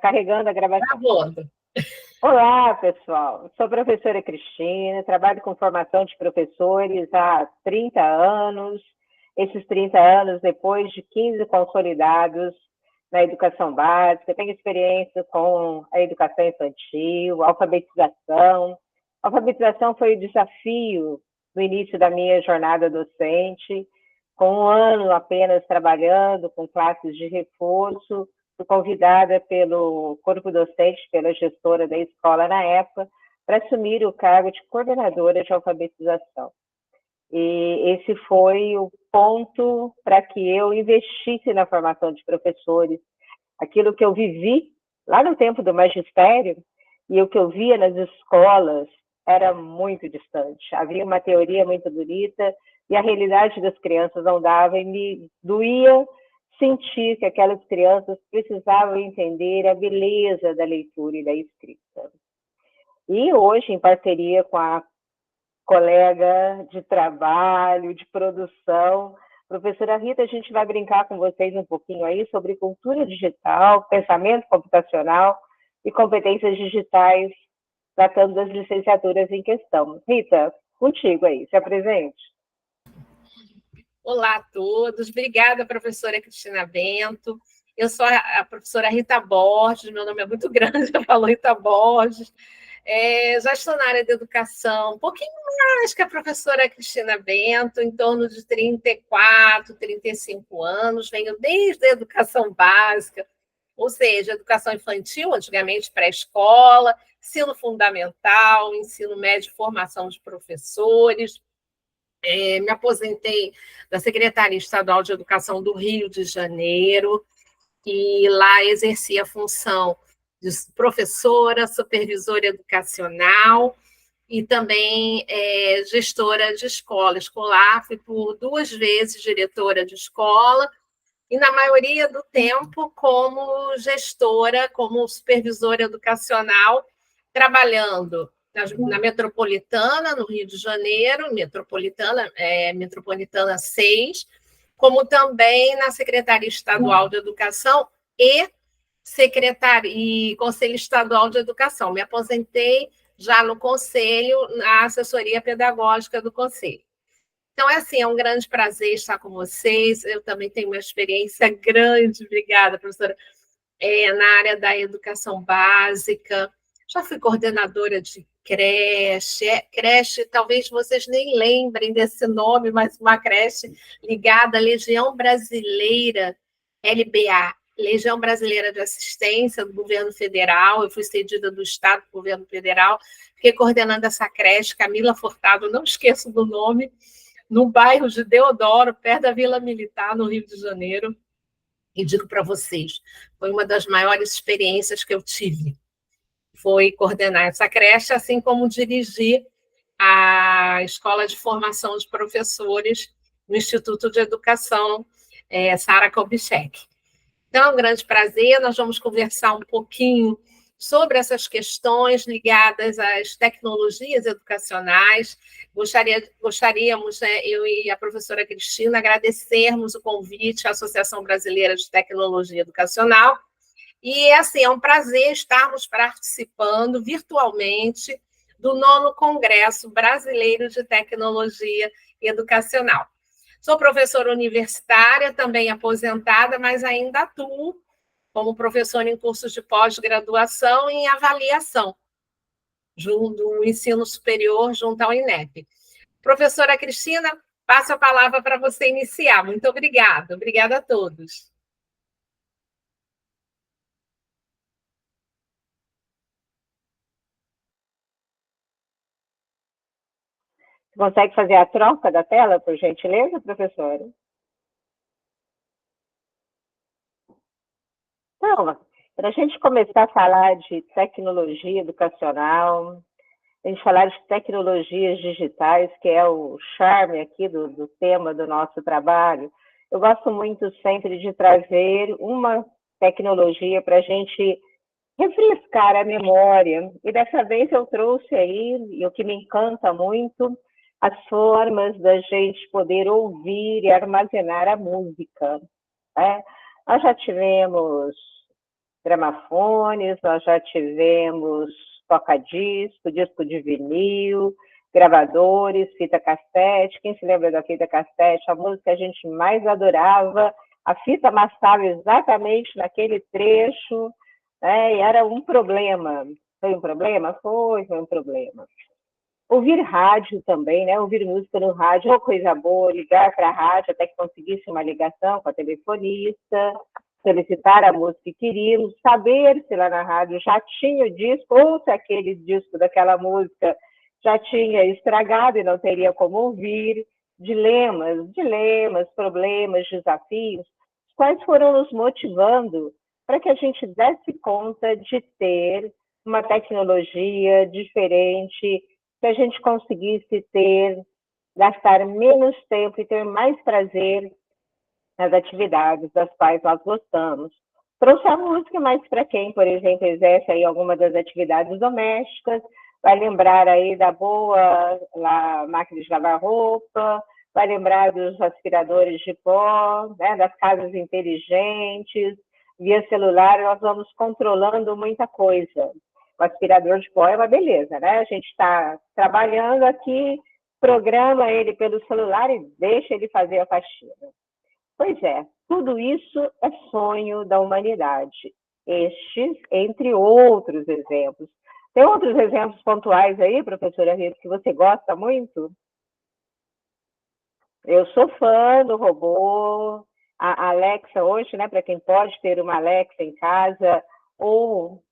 Carregando a gravação. Gravando. Olá, pessoal. Sou a professora Cristina, trabalho com formação de professores há 30 anos. Esses 30 anos, depois de 15 consolidados na educação básica, tenho experiência com a educação infantil, alfabetização. Alfabetização foi o desafio no início da minha jornada docente, com um ano apenas trabalhando com classes de reforço. Fui convidada pelo corpo docente, pela gestora da escola na época, para assumir o cargo de coordenadora de alfabetização. E esse foi o ponto para que eu investisse na formação de professores. Aquilo que eu vivi lá no tempo do magistério e o que eu via nas escolas era muito distante. Havia uma teoria muito bonita e a realidade das crianças não dava, e me doía sentir que aquelas crianças precisavam entender a beleza da leitura e da escrita. E hoje, em parceria com a colega de trabalho, de produção, professora Rita, a gente vai brincar com vocês um pouquinho aí sobre cultura digital, pensamento computacional e competências digitais, tratando das licenciaturas em questão. Rita, contigo aí, se apresente. Olá a todos, obrigada, professora Cristina Bento. Eu sou a professora Rita Borges, meu nome é muito grande, já falou Rita Borges. Já estou na área de educação, um pouquinho mais que a professora Cristina Bento, em torno de 34, 35 anos, venho desde a educação básica, ou seja, educação infantil, antigamente pré-escola, ensino fundamental, ensino médio, formação de professores. Me aposentei da Secretaria Estadual de Educação do Rio de Janeiro, e lá exerci a função de professora, supervisora educacional e também gestora de escola escolar. Fui por 2 vezes diretora de escola e, na maioria do tempo, como gestora, como supervisora educacional, trabalhando na Metropolitana, no Rio de Janeiro, Metropolitana 6, como também na Secretaria Estadual de Educação e Conselho Estadual de Educação. Me aposentei já no Conselho, na assessoria pedagógica do Conselho. Então, é um grande prazer estar com vocês. Eu também tenho uma experiência grande, obrigada, professora, na área da educação básica. Já fui coordenadora de creche, talvez vocês nem lembrem desse nome, mas uma creche ligada à Legião Brasileira, LBA, Legião Brasileira de Assistência do Governo Federal. Eu fui cedida do Estado do Governo Federal, fiquei coordenando essa creche, Camila Furtado, não esqueço do nome, no bairro de Deodoro, perto da Vila Militar, no Rio de Janeiro. E digo para vocês, foi uma das maiores experiências que eu tive. Foi coordenar essa creche, assim como dirigir a Escola de Formação de Professores no Instituto de Educação Sara Kubitschek. Então, é um grande prazer, nós vamos conversar um pouquinho sobre essas questões ligadas às tecnologias educacionais. Gostaríamos, eu e a professora Cristina, agradecermos o convite à Associação Brasileira de Tecnologia Educacional. E, é um prazer estarmos participando virtualmente do 9º Congresso Brasileiro de Tecnologia Educacional. Sou professora universitária, também aposentada, mas ainda atuo como professora em cursos de pós-graduação e em avaliação do ensino superior junto ao INEP. Professora Cristina, passo a palavra para você iniciar. Muito obrigada. Obrigada a todos. Consegue fazer a troca da tela, por gentileza, professora? Então, para a gente começar a falar de tecnologia educacional, a gente falar de tecnologias digitais, que é o charme aqui do tema do nosso trabalho, eu gosto muito sempre de trazer uma tecnologia para a gente refrescar a memória. E dessa vez eu trouxe aí, e o que me encanta muito, as formas da gente poder ouvir e armazenar a música. Nós já tivemos gramafones, nós já tivemos toca-disco, disco de vinil, gravadores, fita cassete. Quem se lembra da fita cassete? A música que a gente mais adorava, a fita amassava exatamente naquele trecho, né? E era um problema. Foi um problema? Foi um problema. Ouvir rádio também, né? Ouvir música no rádio, oh, coisa boa, ligar para a rádio até que conseguisse uma ligação com a telefonista, solicitar a música que queríamos, saber se lá na rádio já tinha o disco, ou se aquele disco daquela música já tinha estragado e não teria como ouvir. Dilemas, problemas, desafios, quais foram nos motivando para que a gente desse conta de ter uma tecnologia diferente, que a gente conseguisse gastar menos tempo e ter mais prazer nas atividades das quais nós gostamos. Trouxe a música, mas para quem, por exemplo, exerce aí alguma das atividades domésticas, vai lembrar aí da boa máquina de lavar roupa, vai lembrar dos aspiradores de pó, né, das casas inteligentes. Via celular, nós vamos controlando muita coisa. O aspirador de pó é uma beleza, né? A gente está trabalhando aqui, programa ele pelo celular e deixa ele fazer a faxina. Pois é, tudo isso é sonho da humanidade. Estes, entre outros exemplos. Tem outros exemplos pontuais aí, professora Rita, que você gosta muito? Eu sou fã do robô. A Alexa hoje, né, para quem pode ter uma Alexa em casa, ou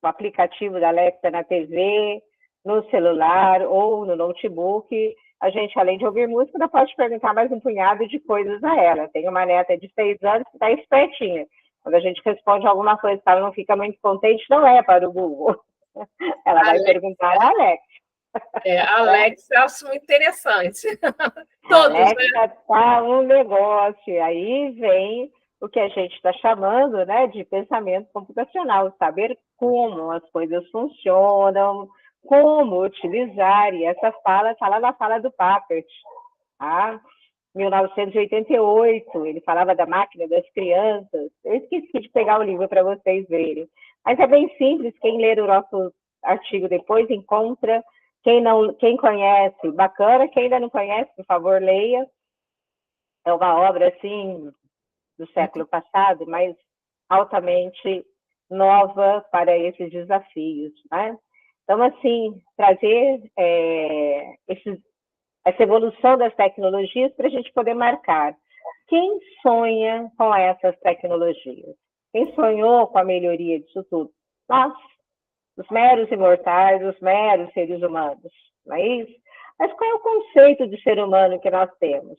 o aplicativo da Alexa na TV, no celular ou no notebook, a gente, além de ouvir música, ainda pode perguntar mais um punhado de coisas a ela. Tem uma neta de 6 anos que está espertinha. Quando a gente responde alguma coisa que ela não fica muito contente, não é para o Google. Ela vai perguntar a Alexa. A Alexa eu acho muito interessante. Todos, Alexa está um negócio. Aí vem o que a gente está chamando, né, de pensamento computacional, saber como as coisas funcionam, como utilizar, e essa fala está lá na fala do Papert, tá? 1988, ele falava da máquina das crianças. Eu esqueci de pegar o livro para vocês verem. Mas é bem simples, quem ler o nosso artigo depois encontra. Quem conhece, bacana. Quem ainda não conhece, por favor, leia. É uma obra, assim, do século passado, mas altamente nova para esses desafios, né? Então, assim, trazer essa evolução das tecnologias para a gente poder marcar. Quem sonha com essas tecnologias? Quem sonhou com a melhoria disso tudo? Nós, os meros imortais, os meros seres humanos, não é isso? Mas qual é o conceito de ser humano que nós temos?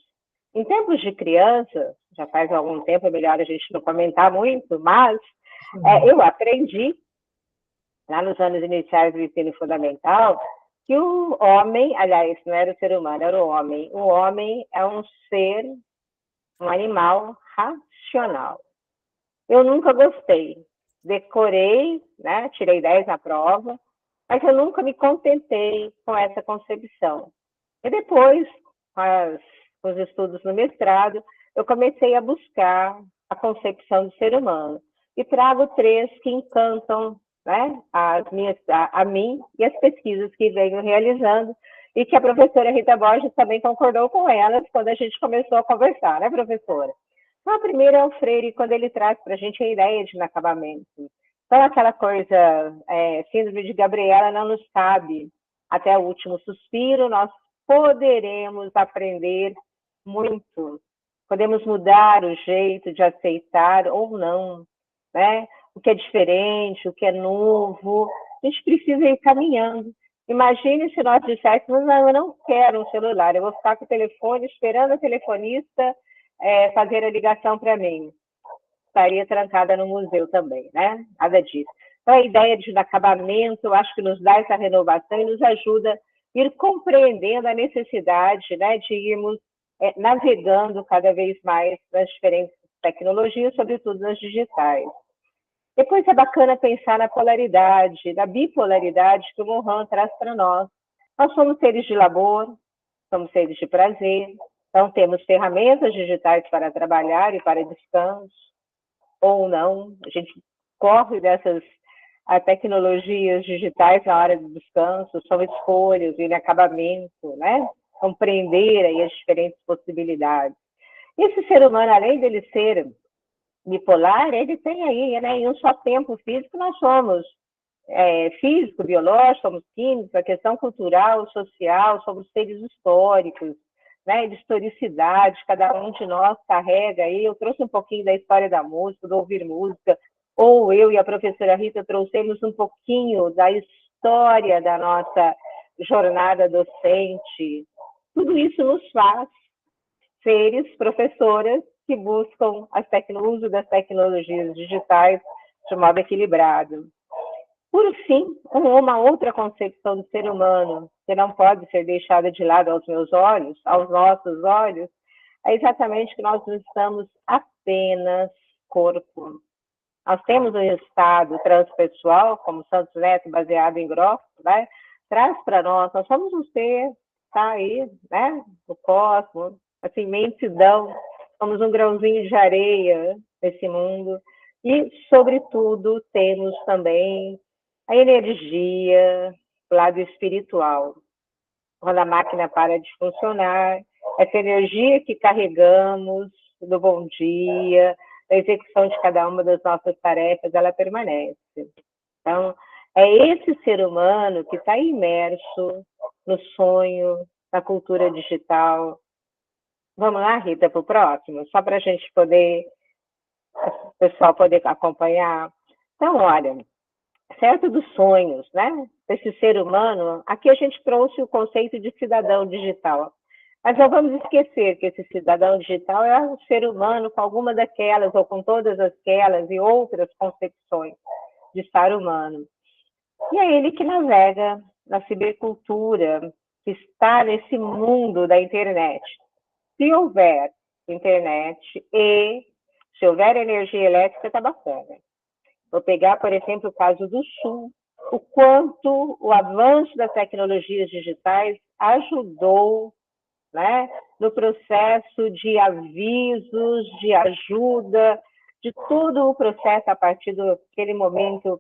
Em tempos de criança, já faz algum tempo, é melhor a gente não comentar muito, mas eu aprendi, lá nos anos iniciais do ensino fundamental, que o homem, aliás, não era o ser humano, era o homem. O homem é um ser, um animal racional. Eu nunca gostei. Decorei, né, tirei 10 na prova, mas eu nunca me contentei com essa concepção. E depois, com os estudos no mestrado, eu comecei a buscar a concepção do ser humano. E trago 3 que encantam, né, a mim e as pesquisas que venho realizando, e que a professora Rita Borges também concordou com elas quando a gente começou a conversar, né, professora? Então, a primeira é o Freire, quando ele traz para a gente a ideia de inacabamento. Então, aquela coisa, síndrome de Gabriela não nos cabe. Até o último suspiro, nós poderemos aprender muito. Podemos mudar o jeito de aceitar ou não, né? O que é diferente, o que é novo. A gente precisa ir caminhando. Imagine se nós disséssemos, não, eu não quero um celular, eu vou ficar com o telefone esperando a telefonista fazer a ligação para mim. Estaria trancada no museu também, né? Nada disso. Então, a ideia de inacabamento, eu acho que nos dá essa renovação e nos ajuda a ir compreendendo a necessidade, né, de irmos navegando cada vez mais nas diferentes tecnologias, sobretudo nas digitais. Depois é bacana pensar na polaridade, na bipolaridade que o Mohan traz para nós. Nós somos seres de labor, somos seres de prazer, então temos ferramentas digitais para trabalhar e para descanso, ou não. A gente corre dessas tecnologias digitais na hora do descanso, são escolhas, o inacabamento, né? Compreender aí as diferentes possibilidades. Esse ser humano, além dele ser bipolar, ele tem aí, né, em um só tempo físico, nós somos físico, biológico, somos químicos, a questão cultural, social, somos seres históricos, né, de historicidade, cada um de nós carrega aí. Eu trouxe um pouquinho da história da música, do ouvir música, ou eu e a professora Rita trouxemos um pouquinho da história da nossa jornada docente. Tudo isso nos faz seres, professoras, que buscam o uso das tecnologias digitais de modo equilibrado. Por fim, uma outra concepção do ser humano, que não pode ser deixada de lado aos meus olhos, aos nossos olhos, é exatamente que nós não estamos apenas corpo. Nós temos um estado transpessoal, como Santos Neto, baseado em Groff, né? Traz para nós somos um ser, está aí, né? No cosmos, assim, imensidão, somos um grãozinho de areia nesse mundo. E, sobretudo, temos também a energia, o lado espiritual. Quando a máquina para de funcionar, essa energia que carregamos do bom dia, da execução de cada uma das nossas tarefas, ela permanece. Então, é esse ser humano que está imerso no sonho, na cultura digital. Vamos lá, Rita, para o próximo? Só para a gente poder, o pessoal poder acompanhar. Então, olha, certo dos sonhos, né? Desse ser humano, aqui a gente trouxe o conceito de cidadão digital. Mas não vamos esquecer que esse cidadão digital é um ser humano com alguma daquelas, ou com todas aquelas e outras concepções de estar humano. E é ele que navega na cibercultura, que está nesse mundo da internet. Se houver internet e se houver energia elétrica, está bacana. Vou pegar, por exemplo, o caso do Sul, o quanto o avanço das tecnologias digitais ajudou, né, no processo de avisos, de ajuda, de todo o processo a partir daquele momento,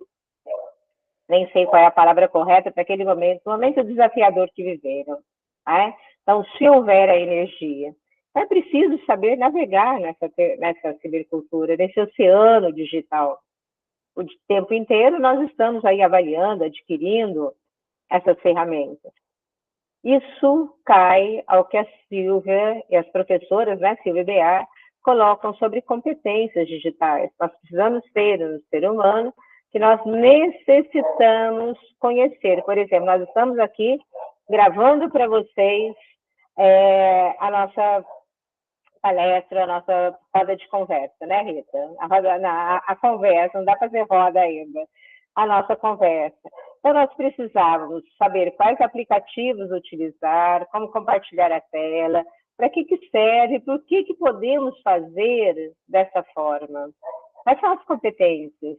nem sei qual é a palavra correta para aquele momento desafiador que viveram. Né? Então, se houver a energia, é preciso saber navegar nessa cibercultura, nesse oceano digital. O tempo inteiro nós estamos aí avaliando, adquirindo essas ferramentas. Isso cai ao que a Silvia e as professoras, né, Silvia e Bea, colocam sobre competências digitais. Nós precisamos ter no ser humano que nós necessitamos conhecer. Por exemplo, nós estamos aqui gravando para vocês a nossa palestra, a nossa roda de conversa, né, Rita? A conversa, não dá para fazer roda ainda, a nossa conversa. Então, nós precisávamos saber quais aplicativos utilizar, como compartilhar a tela, para que serve, por que podemos fazer dessa forma. Quais são as competências?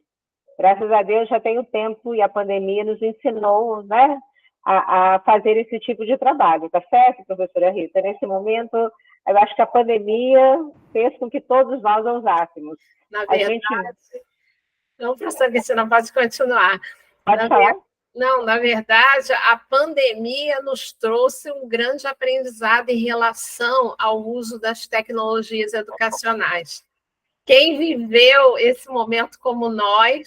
Graças a Deus já tem o tempo e a pandemia nos ensinou, né, a fazer esse tipo de trabalho, tá certo, professora Rita? Nesse momento, eu acho que a pandemia fez com que todos nós usássemos. Na verdade, não, professora Cristina, pode continuar. Pode falar? Não, na verdade, a pandemia nos trouxe um grande aprendizado em relação ao uso das tecnologias educacionais. Quem viveu esse momento como nós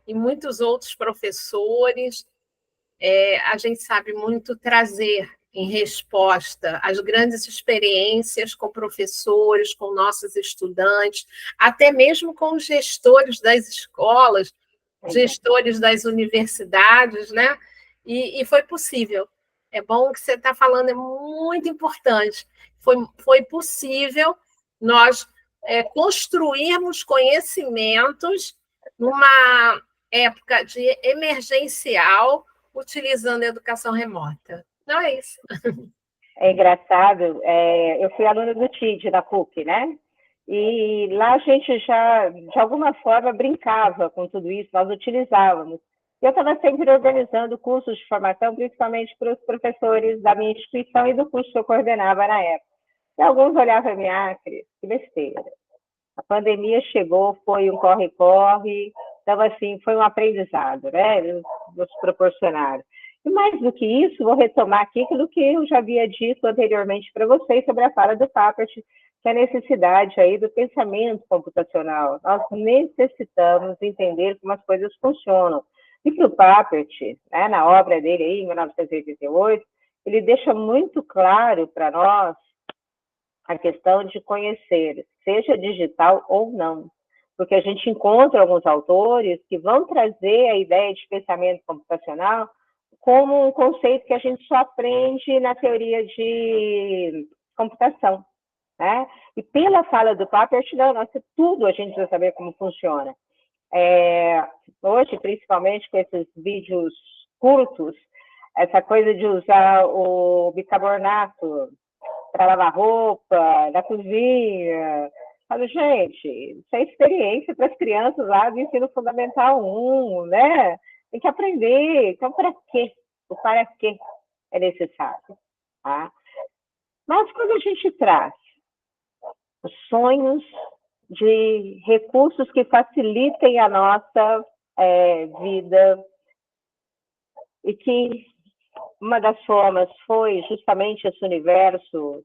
e muitos outros professores, a gente sabe muito trazer em resposta às grandes experiências com professores, com nossos estudantes, até mesmo com os gestores das escolas, gestores das universidades, né? E foi possível. É bom que você está falando, é muito importante. Foi possível nós construirmos conhecimentos numa época de emergencial, utilizando a educação remota. Não é isso. É engraçado, eu fui aluna do TID, da PUC, né? E lá a gente já, de alguma forma, brincava com tudo isso, nós utilizávamos. Eu estava sempre organizando cursos de formação, principalmente para os professores da minha instituição e do curso que eu coordenava na época. E alguns olhavam para mim, Cris, que besteira. A pandemia chegou, foi um corre-corre, Então, assim, foi um aprendizado, né? Nos proporcionaram. E mais do que isso, vou retomar aqui aquilo que eu já havia dito anteriormente para vocês sobre a fala do Papert, que é a necessidade aí do pensamento computacional. Nós necessitamos entender como as coisas funcionam. E para o Papert, né, na obra dele aí, em 1988, ele deixa muito claro para nós a questão de conhecer, seja digital ou não. Porque a gente encontra alguns autores que vão trazer a ideia de pensamento computacional como um conceito que a gente só aprende na teoria de computação, né? E pela fala do Papert, não, nossa, tudo a gente precisa saber como funciona. Hoje, principalmente com esses vídeos curtos, essa coisa de usar o bicarbonato para lavar roupa, na cozinha. Falo, gente, isso é experiência para as crianças lá do ensino fundamental 1, né? Tem que aprender. Então, para quê? O para quê é necessário. Tá? Mas quando a gente traz os sonhos de recursos que facilitem a nossa vida e que uma das formas foi justamente esse universo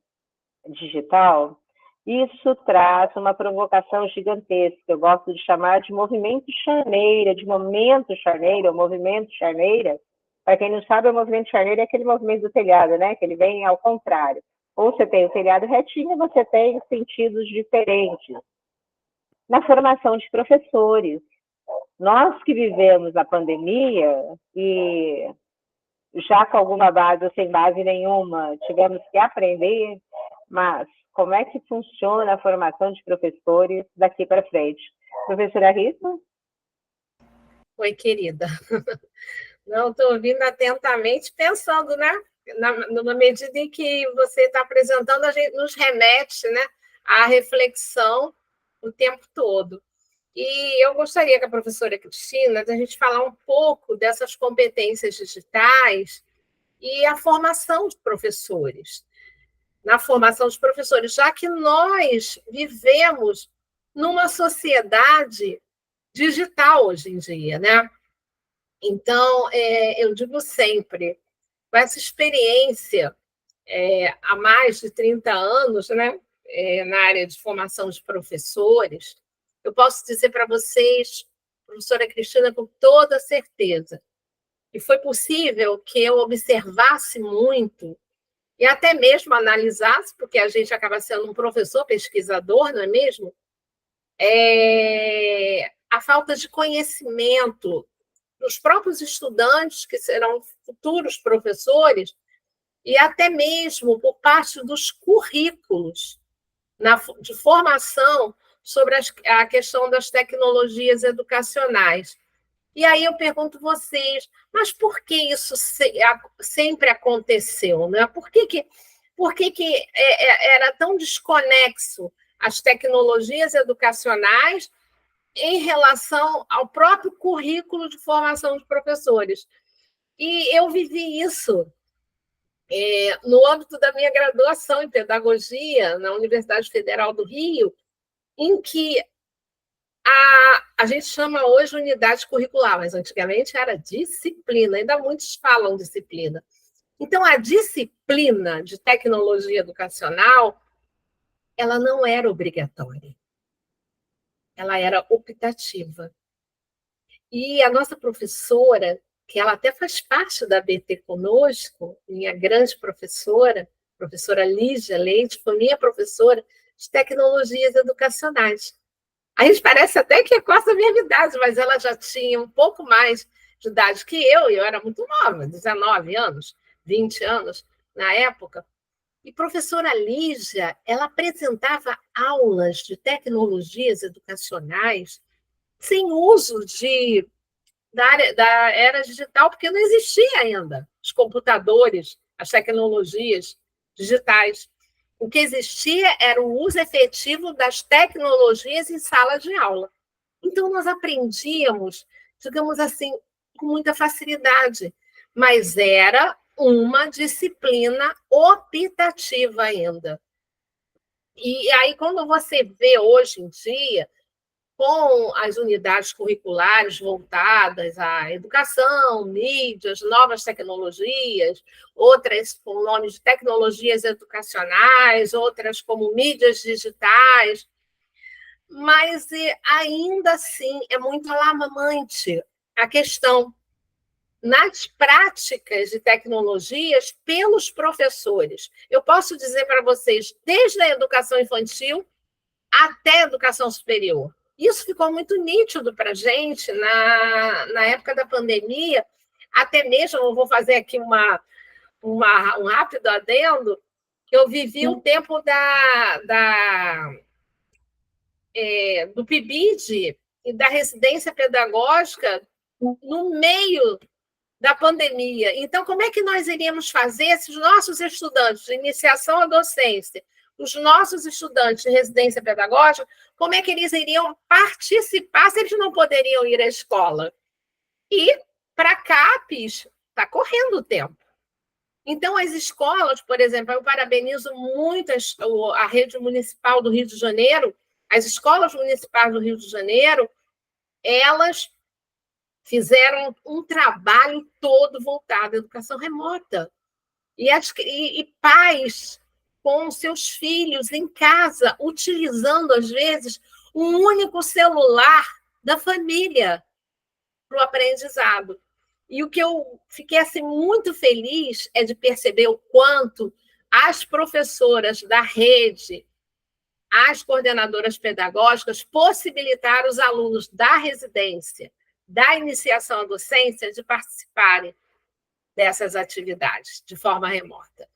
digital, isso traz uma provocação gigantesca. Eu gosto de chamar de movimento charneira, de momento charneira, ou movimento charneira. Para quem não sabe, o movimento charneira é aquele movimento do telhado, né? Que ele vem ao contrário. Ou você tem o telhado retinho, você tem sentidos diferentes. Na formação de professores. Nós que vivemos a pandemia e já com alguma base ou sem base nenhuma, tivemos que aprender, mas como é que funciona a formação de professores daqui para frente? Professora Rita? Oi, querida. Não, estou ouvindo atentamente, pensando, né? Na medida em que você está apresentando, a gente nos remete, né, à reflexão o tempo todo. E eu gostaria que a professora Cristina, da gente falar um pouco dessas competências digitais e a formação de professores. Na formação dos professores, já que nós vivemos numa sociedade digital hoje em dia, né? Então, eu digo sempre, com essa experiência há mais de 30 anos, né, na área de formação de professores, eu posso dizer para vocês, professora Cristina, com toda certeza, que foi possível que eu observasse muito e até mesmo analisasse, porque a gente acaba sendo um professor pesquisador, não é mesmo? A falta de conhecimento dos próprios estudantes, que serão futuros professores, e até mesmo por parte dos currículos de formação sobre a questão das tecnologias educacionais. E aí eu pergunto a vocês, mas por que isso sempre aconteceu? Né? Por que era tão desconexo as tecnologias educacionais em relação ao próprio currículo de formação de professores? E eu vivi isso no âmbito da minha graduação em pedagogia na Universidade Federal do Rio, em que a gente chama hoje unidade curricular, mas antigamente era disciplina, ainda muitos falam disciplina. Então, a disciplina de tecnologia educacional, ela não era obrigatória, ela era optativa. E a nossa professora, que ela até faz parte da BT conosco, minha grande professora, professora Lígia Leite, foi minha professora de tecnologias educacionais. A gente parece até que é quase a mesma idade, mas ela já tinha um pouco mais de idade que eu, e eu era muito nova, 19 anos, 20 anos na época. E professora Lígia, ela apresentava aulas de tecnologias educacionais sem uso da era digital, porque não existia ainda os computadores, as tecnologias digitais. O que existia era o uso efetivo das tecnologias em sala de aula. Então, nós aprendíamos, digamos assim, com muita facilidade, mas era uma disciplina optativa ainda. E aí, quando você vê hoje em dia, com as unidades curriculares voltadas à educação, mídias, novas tecnologias, outras com o nome de tecnologias educacionais, outras como mídias digitais, mas ainda assim é muito alarmante a questão nas práticas de tecnologias pelos professores. Eu posso dizer para vocês, desde a educação infantil até a educação superior. Isso ficou muito nítido para a gente na época da pandemia, até mesmo, eu vou fazer aqui um rápido adendo, que eu vivi o tempo do PIBID e da residência pedagógica no meio da pandemia. Então, como é que nós iríamos fazer se os nossos estudantes de iniciação à docência, os nossos estudantes de residência pedagógica, como é que eles iriam participar se eles não poderiam ir à escola? E, para a CAPES, está correndo o tempo. Então, as escolas, por exemplo, eu parabenizo muito a rede municipal do Rio de Janeiro, as escolas municipais do Rio de Janeiro, elas fizeram um trabalho todo voltado à educação remota. E pais com seus filhos em casa, utilizando, às vezes, um único celular da família para o aprendizado. E o que eu fiquei assim, muito feliz é de perceber o quanto as professoras da rede, as coordenadoras pedagógicas, possibilitaram os alunos da residência, da iniciação à docência, de participarem dessas atividades de forma remota.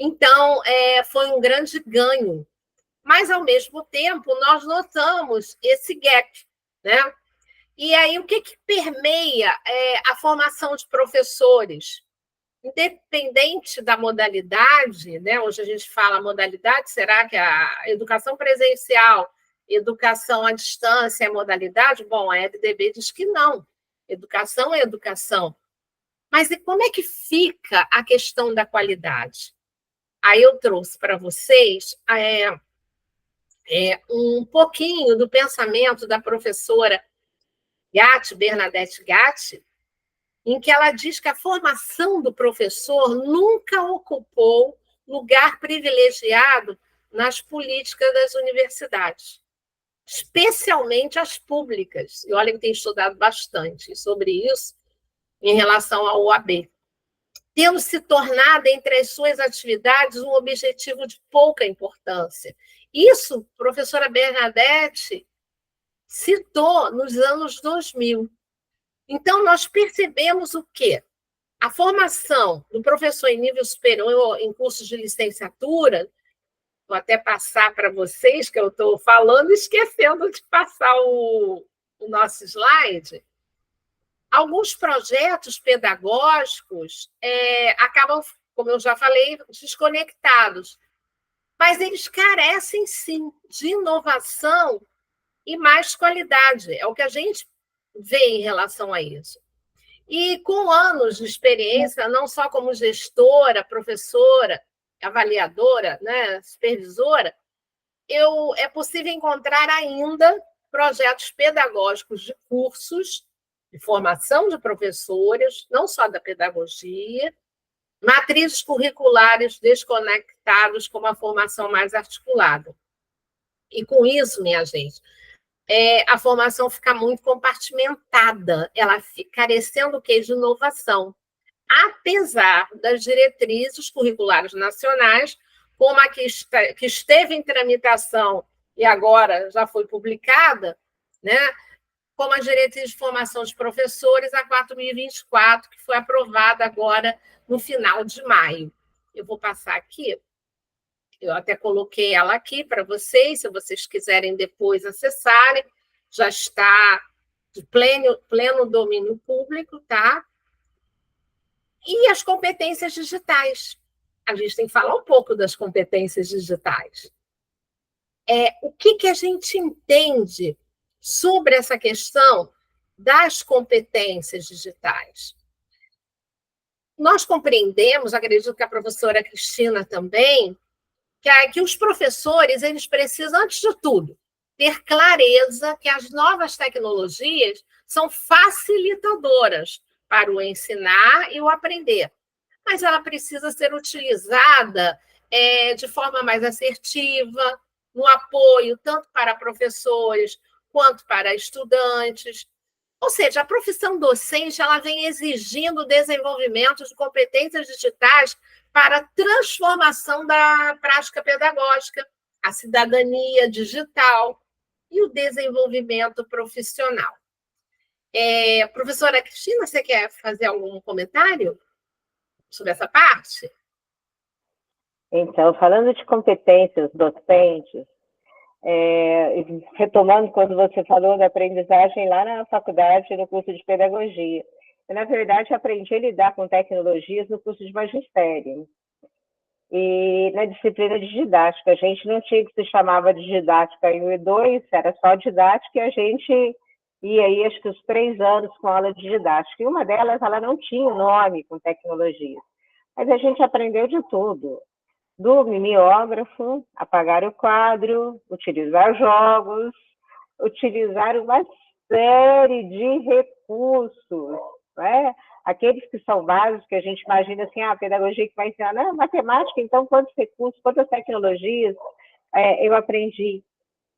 Então, foi um grande ganho. Mas, ao mesmo tempo, nós notamos esse gap, né? E aí, o que permeia a formação de professores? Independente da modalidade, né? Hoje a gente fala modalidade, será que a educação presencial, educação à distância é modalidade? Bom, a EDB diz que não. Educação é educação. Mas e como é que fica a questão da qualidade? Aí eu trouxe para vocês um pouquinho do pensamento da professora Bernadette Gatti, em que ela diz que a formação do professor nunca ocupou lugar privilegiado nas políticas das universidades, especialmente as públicas. E olha que tem estudado bastante sobre isso em relação ao OAB, tendo se tornado, entre as suas atividades, um objetivo de pouca importância. Isso, a professora Bernadette citou nos anos 2000. Então, nós percebemos o quê? A formação do professor em nível superior, em cursos de licenciatura, vou até passar para vocês, que eu estou falando, esquecendo de passar o nosso slide. Alguns projetos pedagógicos acabam, como eu já falei, desconectados, mas eles carecem, sim, de inovação e mais qualidade. É o que a gente vê em relação a isso. E com anos de experiência, não só como gestora, professora, avaliadora, né, supervisora, é possível encontrar ainda projetos pedagógicos de cursos de formação de professores, não só da pedagogia, matrizes curriculares desconectados com uma formação mais articulada. E com isso, minha gente, a formação fica muito compartimentada, ela fica carecendo o quê? De inovação. Apesar das diretrizes curriculares nacionais, como a que esteve em tramitação e agora já foi publicada, né? Como a diretriz de formação de professores, a 4.024, que foi aprovada agora no final de maio. Eu vou passar aqui, eu até coloquei ela aqui para vocês, se vocês quiserem depois acessarem, já está de pleno domínio público, tá? E as competências digitais. A gente tem que falar um pouco das competências digitais. O que a gente entende sobre essa questão das competências digitais? Nós compreendemos, acredito que a professora Cristina também, que os professores eles precisam, antes de tudo, ter clareza que as novas tecnologias são facilitadoras para o ensinar e o aprender, mas ela precisa ser utilizada de forma mais assertiva, no apoio tanto para professores quanto para estudantes. Ou seja, a profissão docente ela vem exigindo o desenvolvimento de competências digitais para a transformação da prática pedagógica, a cidadania digital e o desenvolvimento profissional. Professora Cristina, você quer fazer algum comentário sobre essa parte? Então, falando de competências docentes, retomando quando você falou da aprendizagem lá na faculdade, no curso de pedagogia. Eu, na verdade, aprendi a lidar com tecnologias no curso de magistério. E na disciplina de didática, a gente não tinha que se chamava de didática em 1 e 2, era só didática, e a gente ia aí, acho que os 3 anos com aula de didática. E uma delas, ela não tinha nome com tecnologia. Mas a gente aprendeu de tudo. Do mimeógrafo, apagar o quadro, utilizar jogos, utilizar uma série de recursos, né? Aqueles que são básicos, que a gente imagina assim, a pedagogia que vai ensinar, não, matemática, então quantos recursos, quantas tecnologias eu aprendi.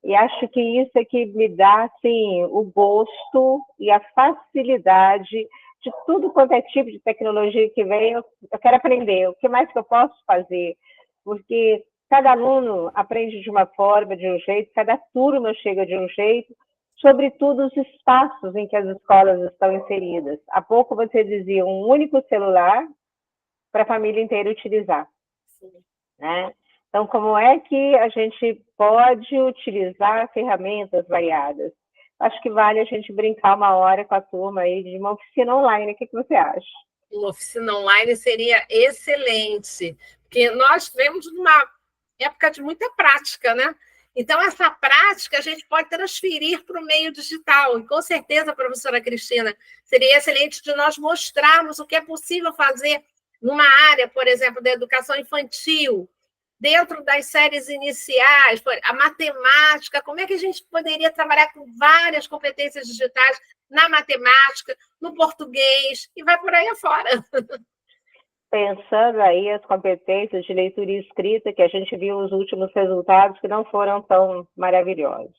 E acho que isso é que me dá, assim, o gosto e a facilidade de tudo quanto é tipo de tecnologia que vem, eu quero aprender, o que mais que eu posso fazer? Porque cada aluno aprende de uma forma, de um jeito, cada turma chega de um jeito, sobretudo os espaços em que as escolas estão inseridas. Há pouco você dizia um único celular para a família inteira utilizar. Né? Então, como é que a gente pode utilizar ferramentas variadas? Acho que vale a gente brincar uma hora com a turma aí de uma oficina online. O que você acha? Uma oficina online seria excelente, porque nós vivemos numa época de muita prática, né? Então, essa prática a gente pode transferir para o meio digital. E, com certeza, professora Cristina, seria excelente de nós mostrarmos o que é possível fazer numa área, por exemplo, da educação infantil, dentro das séries iniciais, a matemática, como é que a gente poderia trabalhar com várias competências digitais na matemática, no português, e vai por aí afora. Pensando aí as competências de leitura e escrita, que a gente viu os últimos resultados que não foram tão maravilhosos.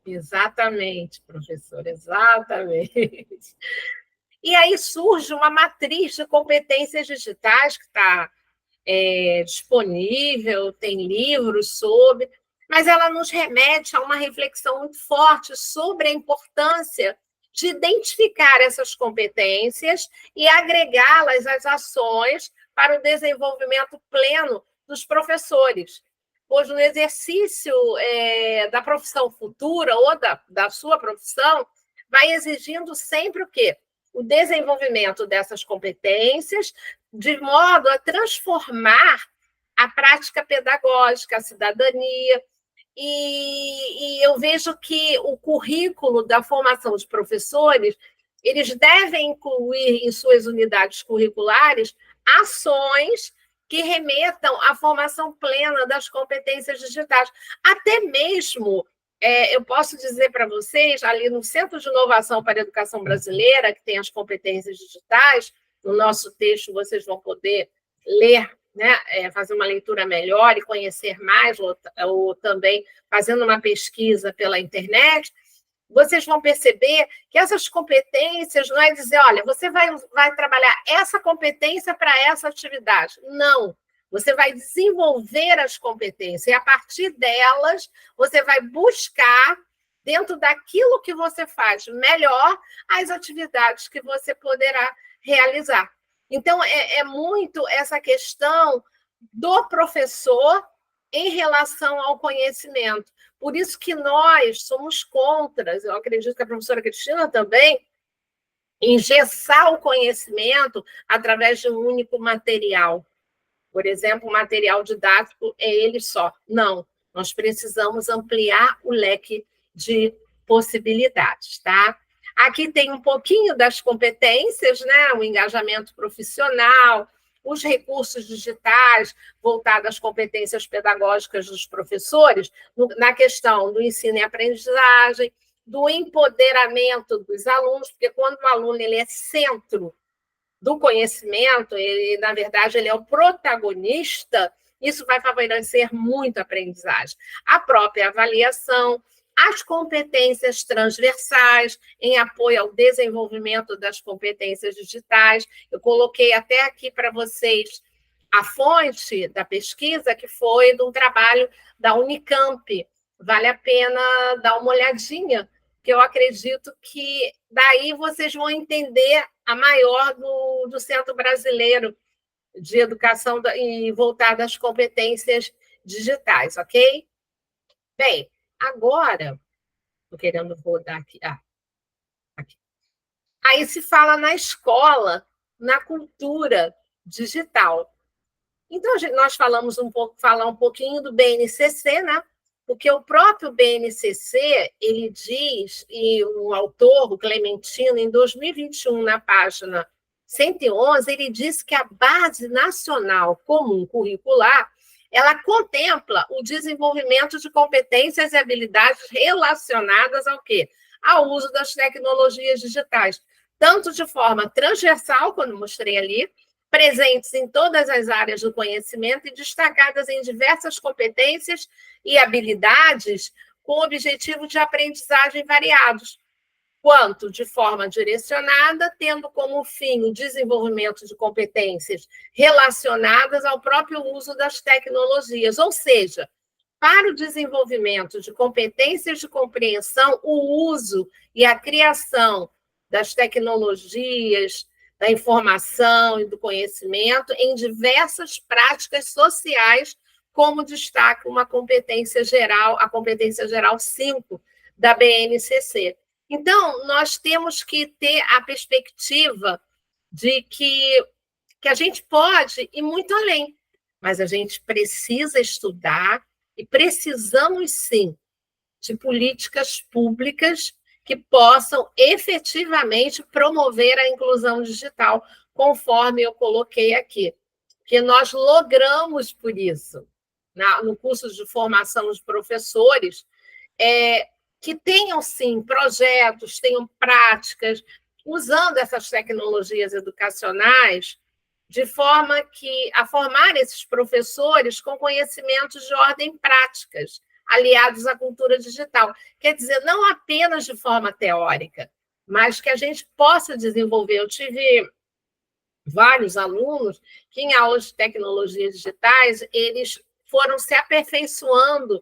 Exatamente, professor, exatamente. E aí surge uma matriz de competências digitais que está disponível, tem livros sobre, mas ela nos remete a uma reflexão muito forte sobre a importância de identificar essas competências e agregá-las às ações para o desenvolvimento pleno dos professores. Pois no exercício da profissão futura ou da sua profissão, vai exigindo sempre o quê? O desenvolvimento dessas competências, de modo a transformar a prática pedagógica, a cidadania. E eu vejo que o currículo da formação de professores, eles devem incluir em suas unidades curriculares ações que remetam à formação plena das competências digitais. Até mesmo, eu posso dizer para vocês, ali no Centro de Inovação para a Educação Brasileira, que tem as competências digitais, no nosso texto vocês vão poder ler, né, fazer uma leitura melhor e conhecer mais, ou também fazendo uma pesquisa pela internet, vocês vão perceber que essas competências não é dizer, olha, você vai trabalhar essa competência para essa atividade. Não. Você vai desenvolver as competências e, a partir delas, você vai buscar, dentro daquilo que você faz melhor, as atividades que você poderá realizar. Então, é muito essa questão do professor em relação ao conhecimento. Por isso que nós somos contra, eu acredito que a professora Cristina também, engessar o conhecimento através de um único material. Por exemplo, o material didático é ele só. Não, nós precisamos ampliar o leque de possibilidades, tá? Aqui tem um pouquinho das competências, né? O engajamento profissional, os recursos digitais voltados às competências pedagógicas dos professores, na questão do ensino e aprendizagem, do empoderamento dos alunos, porque quando o aluno ele é centro do conhecimento, ele, na verdade, ele é o protagonista, isso vai favorecer muito a aprendizagem. A própria avaliação, as competências transversais em apoio ao desenvolvimento das competências digitais. Eu coloquei até aqui para vocês a fonte da pesquisa, que foi de um trabalho da Unicamp. Vale a pena dar uma olhadinha, que eu acredito que daí vocês vão entender a maior do Centro Brasileiro de Educação e voltada às competências digitais, ok? Bem, agora, estou querendo rodar aqui. Aqui. Aí se fala na escola, na cultura digital. Então, nós falamos falar um pouquinho do BNCC, né? Porque o próprio BNCC, ele diz, e o autor, o Clementino, em 2021, na página 111, ele disse que a Base Nacional Comum Curricular, ela contempla o desenvolvimento de competências e habilidades relacionadas ao quê? Ao uso das tecnologias digitais, tanto de forma transversal, como mostrei ali, presentes em todas as áreas do conhecimento e destacadas em diversas competências e habilidades com objetivo de aprendizagem variados, quanto de forma direcionada, tendo como fim o desenvolvimento de competências relacionadas ao próprio uso das tecnologias, ou seja, para o desenvolvimento de competências de compreensão, o uso e a criação das tecnologias, da informação e do conhecimento em diversas práticas sociais, como destaca uma competência geral, a competência geral 5 da BNCC. Então, nós temos que ter a perspectiva de que a gente pode ir muito além, mas a gente precisa estudar e precisamos, sim, de políticas públicas que possam efetivamente promover a inclusão digital, conforme eu coloquei aqui. Que nós logramos por isso, no curso de formação de professores, que tenham, sim, projetos, tenham práticas, usando essas tecnologias educacionais, de forma a formar esses professores com conhecimentos de ordem práticas, aliados à cultura digital. Quer dizer, não apenas de forma teórica, mas que a gente possa desenvolver. Eu tive vários alunos que, em aulas de tecnologias digitais, eles foram se aperfeiçoando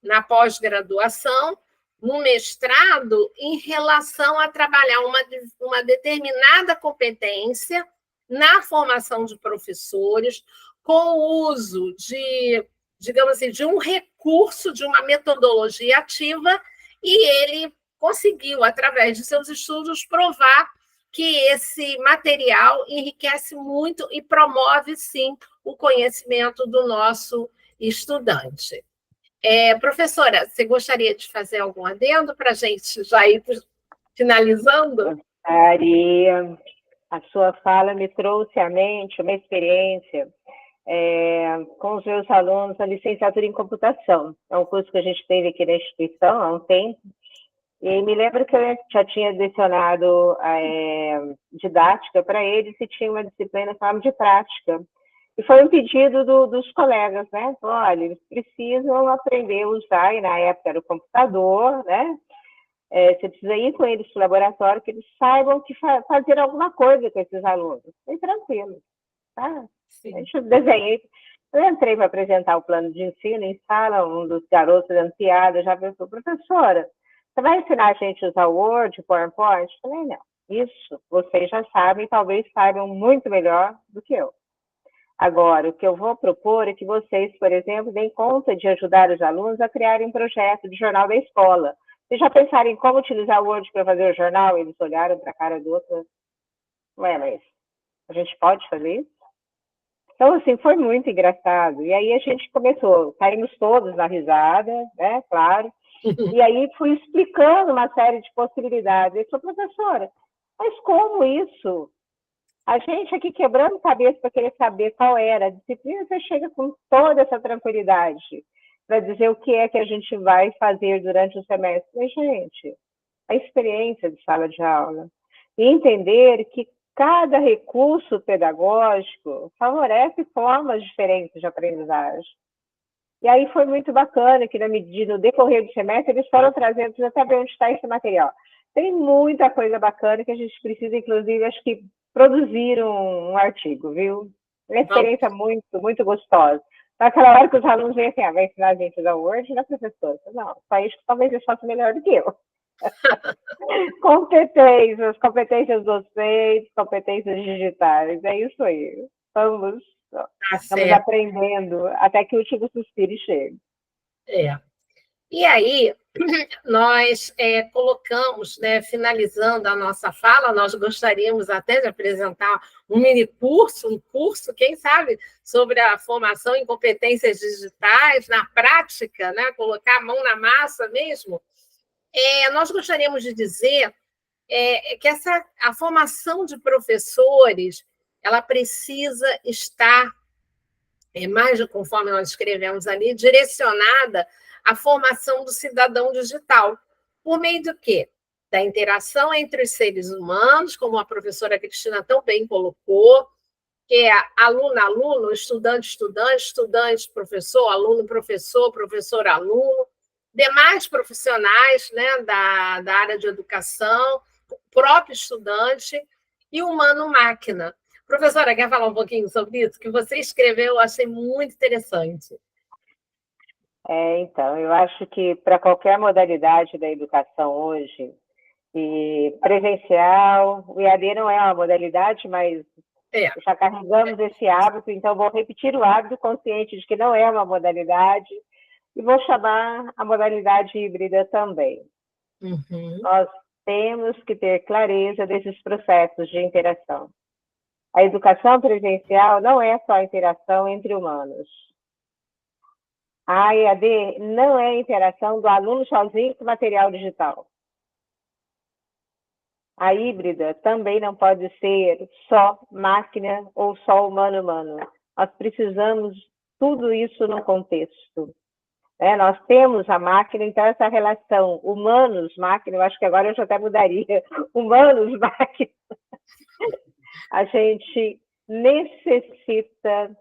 na pós-graduação, no mestrado, em relação a trabalhar uma determinada competência na formação de professores, com o uso de, digamos assim, de um recurso, de uma metodologia ativa, e ele conseguiu, através de seus estudos, provar que esse material enriquece muito e promove, sim, o conhecimento do nosso estudante. Professora, você gostaria de fazer algum adendo para a gente já ir finalizando? Gostaria. A sua fala me trouxe à mente uma experiência com os meus alunos da licenciatura em computação. É um curso que a gente teve aqui na instituição há um tempo, e me lembro que eu já tinha lecionado didática para eles e tinha uma disciplina em forma de prática. E foi um pedido dos colegas, né? Olha, eles precisam aprender a usar, e na época era o computador, né? Você precisa ir com eles para o laboratório, que eles saibam que fazer alguma coisa com esses alunos. Foi tranquilo, tá? Eu desenhei. Eu entrei para apresentar o plano de ensino em sala, um dos garotos dando piada, já pensou, professora, você vai ensinar a gente a usar o Word, PowerPoint? Eu falei, não, isso vocês já sabem, talvez saibam muito melhor do que eu. Agora, o que eu vou propor é que vocês, por exemplo, deem conta de ajudar os alunos a criarem um projeto de jornal da escola. Vocês já pensaram em como utilizar o Word para fazer o jornal? Eles olharam para a cara do outro. Ué, mas a gente pode fazer isso? Então, assim, foi muito engraçado. E aí a gente começou, caímos todos na risada, né, claro. E aí fui explicando uma série de possibilidades. Ele falou, professora, mas como isso A gente aqui quebrando cabeça para querer saber qual era a disciplina, você chega com toda essa tranquilidade para dizer o que é que a gente vai fazer durante o semestre. Mas, gente, a experiência de sala de aula e entender que cada recurso pedagógico favorece formas diferentes de aprendizagem. E aí foi muito bacana que, na medida, no decorrer do semestre, eles foram trazendo, já sabe onde está esse material. Tem muita coisa bacana que a gente precisa, inclusive, acho que produzir um artigo, viu? Uma experiência muito, muito gostosa. Naquela hora que os alunos vêm assim, vai ensinar a gente a usar o Word, não, professora? Não, só isso que talvez eles façam melhor do que eu. competências docentes, competências digitais, é isso aí. Estamos aprendendo até que o último suspiro chegue. E aí, nós colocamos, né, finalizando a nossa fala, nós gostaríamos até de apresentar um mini curso, quem sabe, sobre a formação em competências digitais, na prática, né, colocar a mão na massa mesmo. Nós gostaríamos de dizer que a formação de professores, ela precisa estar, mais conforme nós escrevemos ali, direcionada à formação do cidadão digital. Por meio do quê? Da interação entre os seres humanos, como a professora Cristina tão bem colocou, que é aluno-aluno, estudante-estudante, estudante-professor, aluno-professor, professor-aluno, demais profissionais, né, da área de educação, o próprio estudante e humano-máquina. Professora, quer falar um pouquinho sobre isso? Que você escreveu, eu achei muito interessante. Então, eu acho que para qualquer modalidade da educação hoje, e presencial, o EAD não é uma modalidade, mas já carregamos esse hábito, então vou repetir o hábito consciente de que não é uma modalidade, e vou chamar a modalidade híbrida também. Uhum. Nós temos que ter clareza desses processos de interação. A educação presencial não é só a interação entre humanos. A EAD não é a interação do aluno sozinho com o material digital. A híbrida também não pode ser só máquina ou só humano-humano. Nós precisamos tudo isso no contexto. Nós temos a máquina, então essa relação humanos-máquina, eu acho que agora eu já até mudaria, humanos-máquina, a gente necessita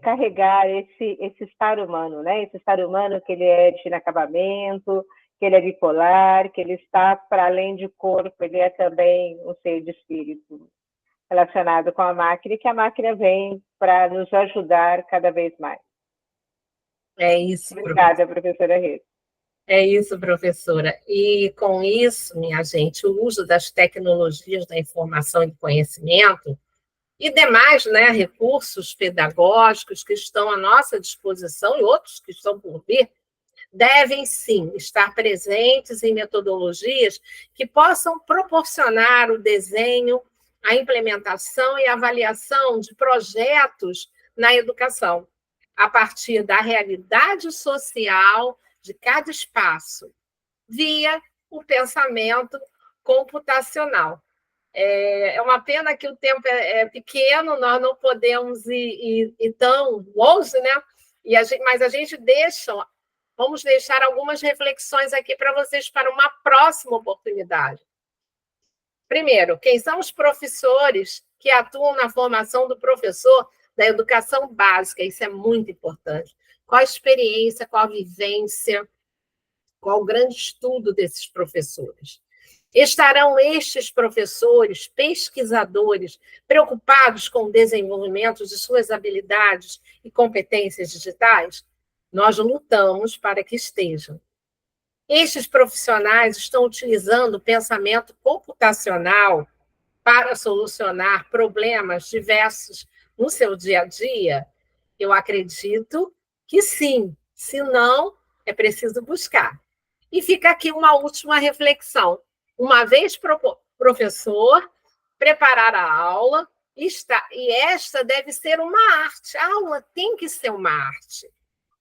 carregar esse estar humano, né? Esse estar humano que ele é de inacabamento, que ele é bipolar, que ele está para além de corpo, ele é também um ser de espírito relacionado com a máquina, e que a máquina vem para nos ajudar cada vez mais. É isso. Obrigada, professora Rita. É isso, professora. E com isso, minha gente, o uso das tecnologias da informação e do conhecimento e demais, né, recursos pedagógicos que estão à nossa disposição e outros que estão por vir, devem sim estar presentes em metodologias que possam proporcionar o desenho, a implementação e avaliação de projetos na educação, a partir da realidade social de cada espaço, via o pensamento computacional. É uma pena que o tempo é pequeno, nós não podemos ir tão longe, né? Mas a gente vamos deixar algumas reflexões aqui para vocês para uma próxima oportunidade. Primeiro, quem são os professores que atuam na formação do professor da educação básica? Isso é muito importante. Qual a experiência, qual a vivência, qual o grande estudo desses professores? Estarão estes professores, pesquisadores, preocupados com o desenvolvimento de suas habilidades e competências digitais? Nós lutamos para que estejam. Estes profissionais estão utilizando o pensamento computacional para solucionar problemas diversos no seu dia a dia? Eu acredito que sim, se não, é preciso buscar. E fica aqui uma última reflexão. Uma vez professor, preparar a aula, e esta deve ser uma arte. A aula tem que ser uma arte.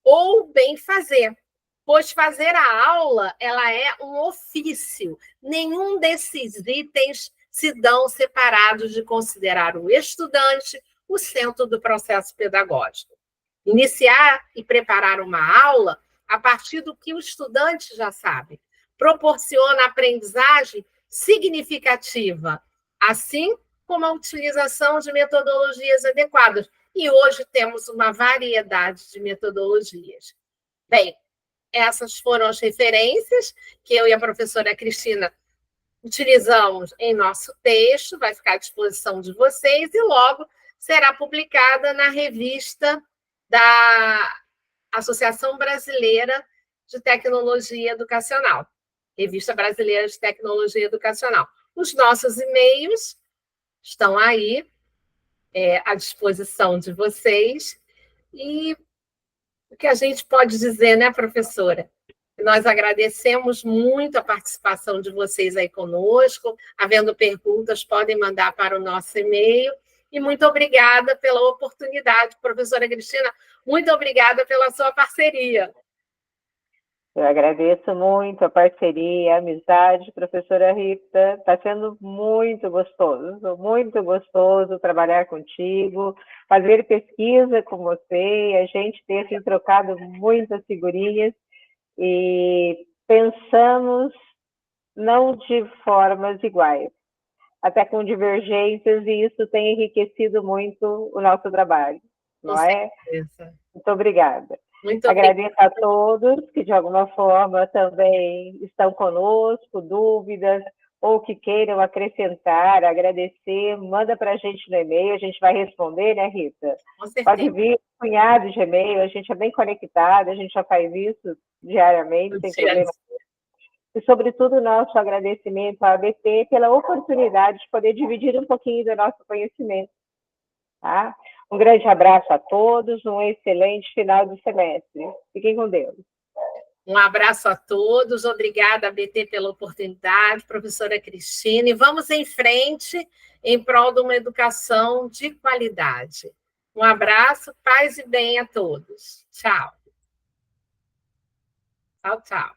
Ou bem fazer, pois fazer a aula ela é um ofício. Nenhum desses itens se dão separados de considerar o estudante o centro do processo pedagógico. Iniciar e preparar uma aula a partir do que o estudante já sabe proporciona aprendizagem significativa, assim como a utilização de metodologias adequadas. E hoje temos uma variedade de metodologias. Bem, essas foram as referências que eu e a professora Cristina utilizamos em nosso texto, vai ficar à disposição de vocês e logo será publicada na revista da Associação Brasileira de Tecnologia Educacional, Revista Brasileira de Tecnologia Educacional. Os nossos e-mails estão aí à disposição de vocês. E o que a gente pode dizer, né, professora? Nós agradecemos muito a participação de vocês aí conosco. Havendo perguntas, podem mandar para o nosso e-mail. E muito obrigada pela oportunidade, professora Cristina. Muito obrigada pela sua parceria. Eu agradeço muito a parceria, a amizade, professora Rita. Está sendo muito gostoso trabalhar contigo, fazer pesquisa com você, a gente ter assim, trocado muitas figurinhas e pensamos não de formas iguais, até com divergências, e isso tem enriquecido muito o nosso trabalho, não é? Muito obrigada. Agradeço a todos que, de alguma forma, também estão conosco, dúvidas, ou que queiram acrescentar, agradecer, manda para a gente no e-mail, a gente vai responder, né, Rita? Pode vir punhado de e-mail, a gente é bem conectada, a gente já faz isso diariamente, sem problema. E, sobretudo, nosso agradecimento à ABT pela oportunidade de poder dividir um pouquinho do nosso conhecimento. Tá? Um grande abraço a todos, um excelente final de semestre. Fiquem com Deus. Um abraço a todos, obrigada, ABT, pela oportunidade, professora Cristina, e vamos em frente em prol de uma educação de qualidade. Um abraço, paz e bem a todos. Tchau. Tchau, tchau.